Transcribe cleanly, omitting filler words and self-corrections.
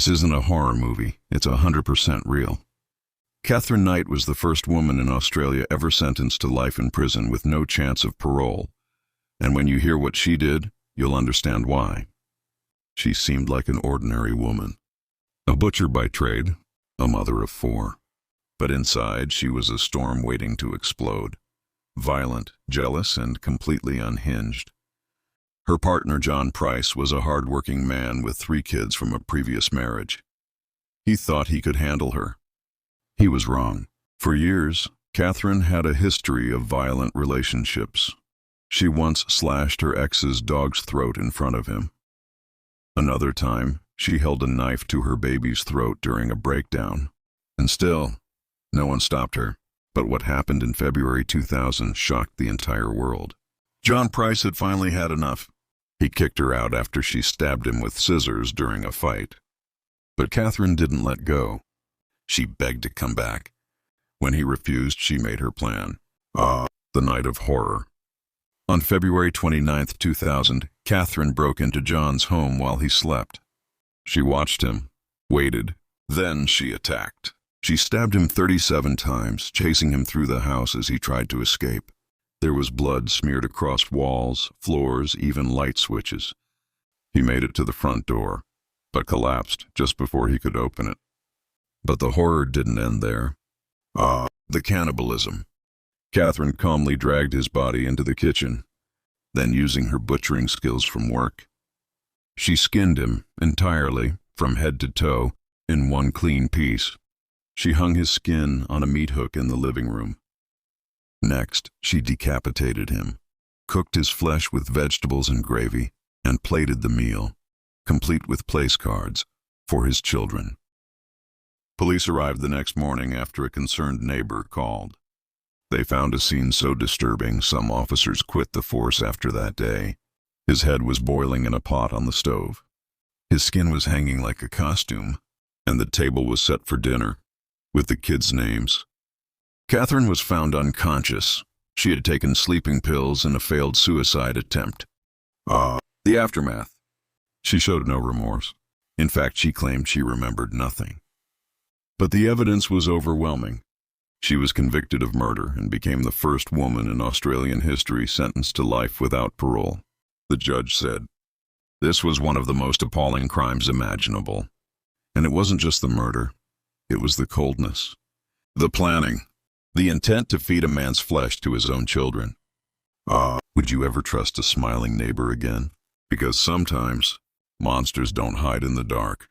This isn't a horror movie, it's 100% real. Catherine Knight was the first woman in Australia ever sentenced to life in prison with no chance of parole. And when you hear what she did, you'll understand why. She seemed like an ordinary woman. A butcher by trade, a mother of 4. But inside, she was a storm waiting to explode. Violent, jealous, and completely unhinged. Her partner, John Price, was a hard-working man with 3 kids from a previous marriage. He thought he could handle her. He was wrong. For years, Catherine had a history of violent relationships. She once slashed her ex's dog's throat in front of him. Another time, she held a knife to her baby's throat during a breakdown. And still, no one stopped her. But what happened in February 2000 shocked the entire world. John Price had finally had enough. He kicked her out after she stabbed him with scissors during a fight. But Catherine didn't let go. She begged to come back. When he refused, she made her plan. The night of horror. On February 29, 2000, Catherine broke into John's home while he slept. She watched him, waited, then she attacked. She stabbed him 37 times, chasing him through the house as he tried to escape. There was blood smeared across walls, floors, even light switches. He made it to the front door, but collapsed just before he could open it. But the horror didn't end there. The cannibalism. Catherine calmly dragged his body into the kitchen, then using her butchering skills from work, she skinned him entirely, from head to toe, in one clean piece. She hung his skin on a meat hook in the living room. Next, she decapitated him, cooked his flesh with vegetables and gravy, and plated the meal, complete with place cards, for his children. Police arrived the next morning after a concerned neighbor called. They found a scene so disturbing, some officers quit the force after that day. His head was boiling in a pot on the stove. His skin was hanging like a costume, and the table was set for dinner, with the kids' names. Catherine was found unconscious. She had taken sleeping pills in a failed suicide attempt. The aftermath. She showed no remorse. In fact, she claimed she remembered nothing. But the evidence was overwhelming. She was convicted of murder and became the first woman in Australian history sentenced to life without parole. The judge said, "This was one of the most appalling crimes imaginable. And it wasn't just the murder. It was the coldness, the planning, the intent to feed a man's flesh to his own children." Would you ever trust a smiling neighbor again? Because sometimes monsters don't hide in the dark.